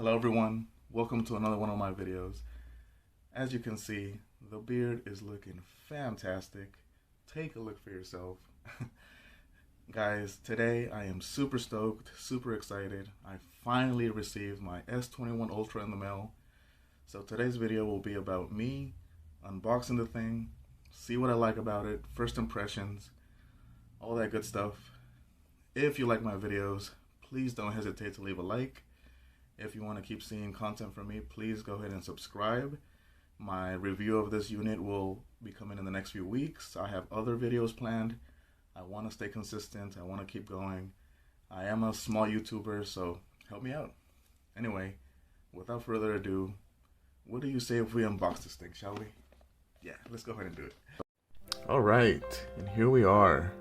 Hello everyone, welcome to another one of my videos. As you can see, the beard is looking fantastic. Take a look for yourself. Guys, today I am super stoked, super excited. I finally received my S21 Ultra in the mail. So today's video will be about me unboxing the thing, see what I like about it, first impressions, all that good stuff. If you like my videos, please don't hesitate to leave a like. If you want to keep seeing content from me, please go ahead and subscribe. My review of this unit will be coming in the next few weeks. I have other videos planned. I want to stay consistent. I want to keep going. I am a small YouTuber, so help me out. Anyway, without further ado, what do you say if we unbox this thing, shall we? Yeah, let's go ahead and do it. Alright, and here we are.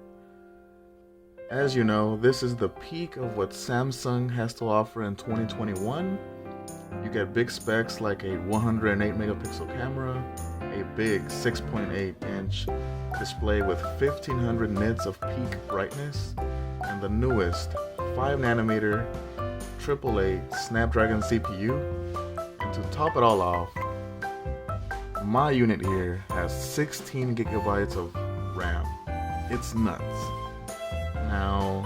As you know, this is the peak of what Samsung has to offer in 2021. You get big specs like a 108 megapixel camera, a big 6.8 inch display with 1500 nits of peak brightness, and the newest 5nm AAA Snapdragon CPU. And to top it all off, my unit here has 16 gigabytes of RAM. It's nuts. Now,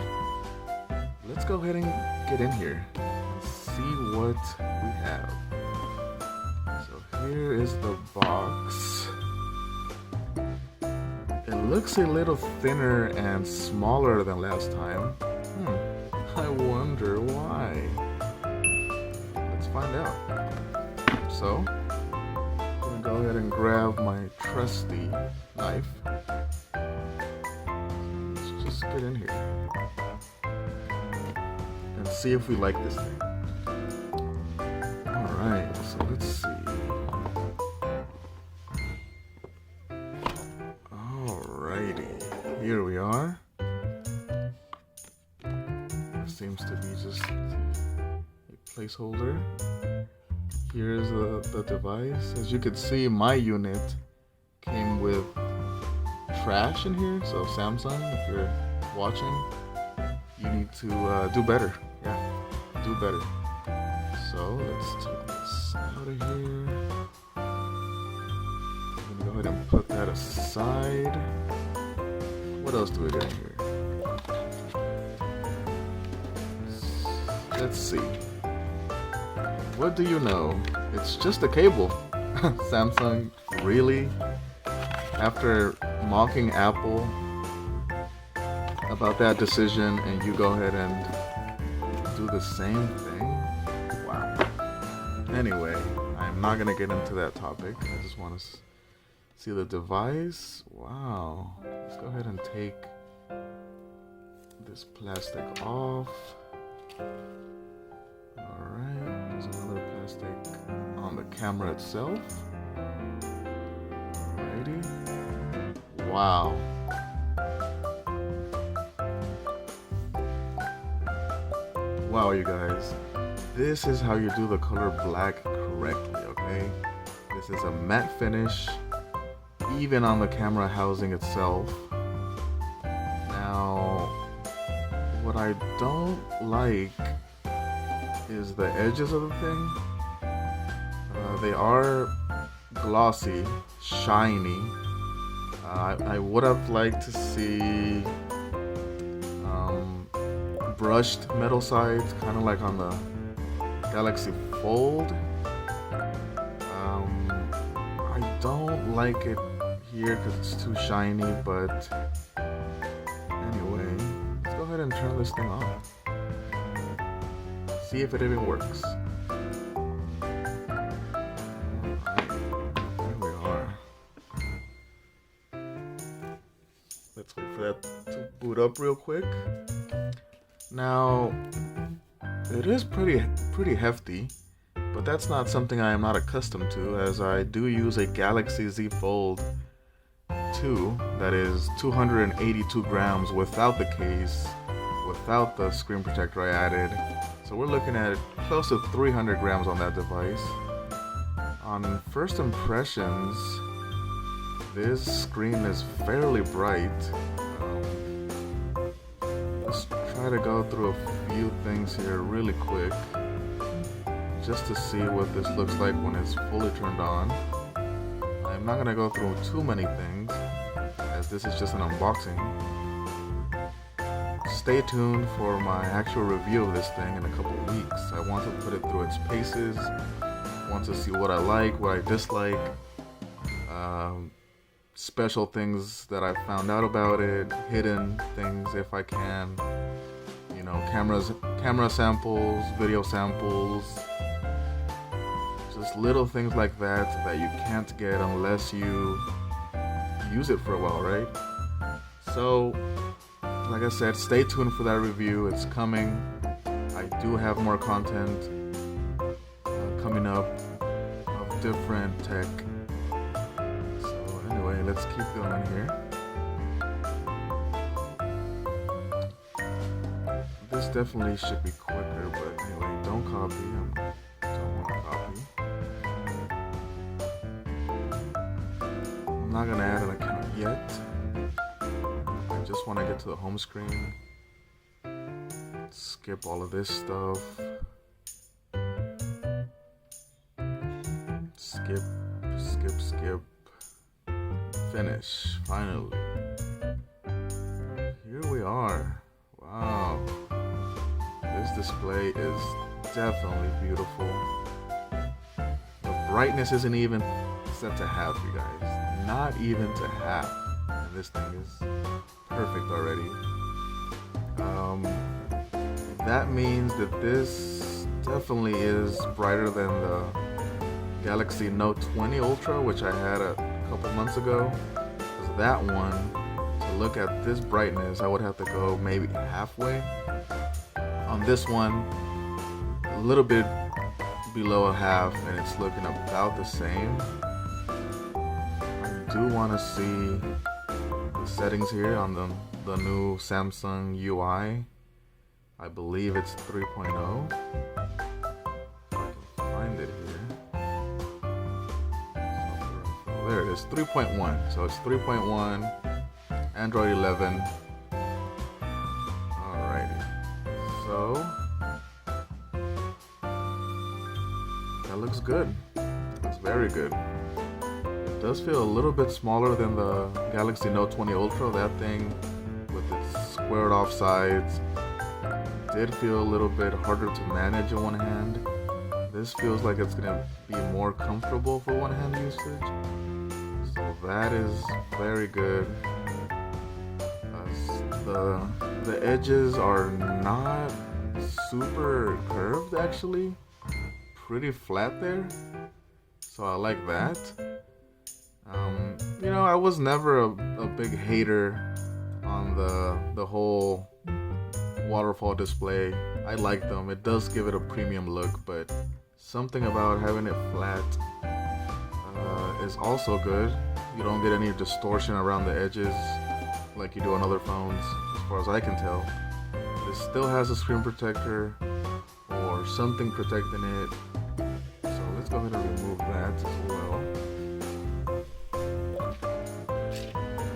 let's go ahead and get in here and see what we have. So here is the box. It looks a little thinner and smaller than last time. I wonder why. Let's find out. So, I'm gonna go ahead and grab my trusty knife. Let's get in here and see if we like this thing. Alright, so let's see. Alrighty, here we are. It seems to be just a placeholder. Here's the device. As you can see, my unit came with trash in here, so Samsung, if you're watching, you need to do better. Yeah, do better. So let's take this out of here. I'm gonna go ahead and put that aside. What else do we got here? Let's see. What do you know? It's just a cable. Samsung, really? After mocking Apple about that decision, and you go ahead and do the same thing? Wow. Anyway, I'm not gonna get into that topic. I just want to see the device. Wow. Let's go ahead and take this plastic off. Alright, there's another plastic on the camera itself. Alrighty. Wow. Wow, you guys. This is how you do the color black correctly, okay? This is a matte finish, even on the camera housing itself. Now, what I don't like is the edges of the thing. They are glossy, shiny. I would have liked to see brushed metal sides, kind of like on the Galaxy Fold. I don't like it here because it's too shiny, but anyway, let's go ahead and turn this thing off. See if it even works. Let's wait for that to boot up real quick. Now, it is pretty hefty, but that's not something I am not accustomed to, as I do use a Galaxy Z Fold 2 that is 282 grams without the case, without the screen protector I added. So we're looking at close to 300 grams on that device. On first impressions, this screen is fairly bright. Let's try to go through a few things here really quick. just to see what this looks like when it's fully turned on. I'm not gonna go through too many things, as this is just an unboxing. Stay tuned for my actual review of this thing in a couple weeks. I want to put it through its paces, want to see what I like, what I dislike, special things that I found out about it, hidden things if I can, you know, camera samples, video samples, just little things like that that you can't get unless you use it for a while, right? So, like I said, stay tuned for that review. It's coming. I do have more content coming up of different tech. So anyway, let's keep going here. This definitely should be quicker, but anyway, don't copy. I don't want to copy. I'm not gonna add an account yet. I just want to get to the home screen. Skip all of this stuff. Skip. Finish. Finally. Here we are. Wow. This display is definitely beautiful. The brightness isn't even set to half, you guys. Not even to half. And this thing is perfect already. That means that this definitely is brighter than the Galaxy Note 20 Ultra, which I had a couple months ago. Because that one, to look at this brightness, I would have to go maybe halfway. On this one, a little bit below a half, and it's looking about the same. I do want to see the settings here on the new Samsung UI. I believe it's 3.0. If I can find it here. Oh, there it is, 3.1. So it's 3.1, Android 11. Alrighty. So that looks good. Looks very good. It does feel a little bit smaller than the Galaxy Note 20 Ultra. That thing with its squared off sides did feel a little bit harder to manage in one hand. This feels like it's gonna be more comfortable for one hand usage. So that is very good. The edges are not super curved actually. Pretty flat there. So I like that. You know, I was never a big hater on the whole waterfall display. I like them. It does give it a premium look, but something about having it flat is also good. You don't get any distortion around the edges like you do on other phones, as far as I can tell. It still has a screen protector or something protecting it. So let's go ahead and remove that as well.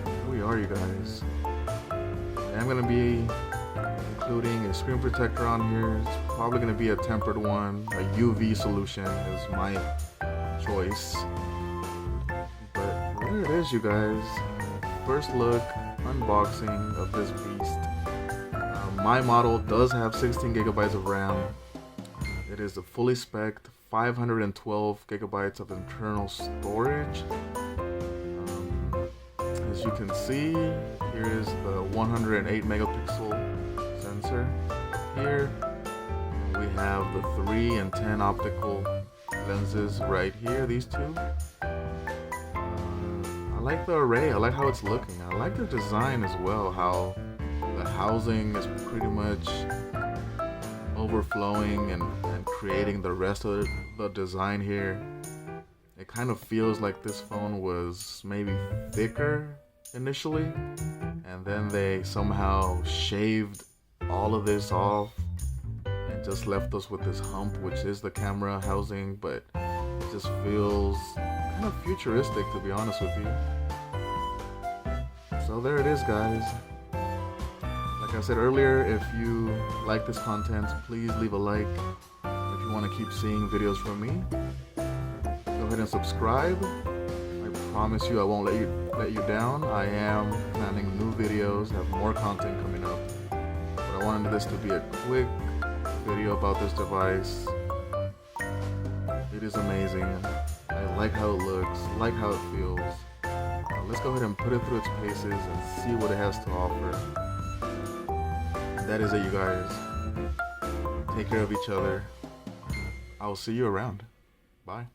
Here we are, you guys. I'm gonna be including a screen protector on here. It's probably going to be a tempered one. A UV solution is my choice. But there it is, you guys. First look, unboxing of this beast. My model does have 16 gigabytes of RAM. It is a fully spec'd 512 gigabytes of internal storage. As you can see, here is the 108 megapixel sensor. Up here we have the 3 and 10 optical lenses right here, these two. I like the array, I like how it's looking. I like the design as well, how the housing is pretty much overflowing and creating the rest of the design here. It kind of feels like this phone was maybe thicker initially, and then they somehow shaved all of this off and just left us with this hump, which is the camera housing, but it just feels kind of futuristic, to be honest with you. So there it is, guys. Like I said earlier, if you like this content, please leave a like. If you want want to keep seeing videos from me, go ahead and subscribe. I promise you I won't let you down. I am planning new videos, have more content coming up. But I wanted this to be a quick video about this device. It is amazing. I like how it looks, like how it feels. Let's go ahead and put it through its paces and see what it has to offer. That is it, you guys. Take care of each other. I will see you around. Bye.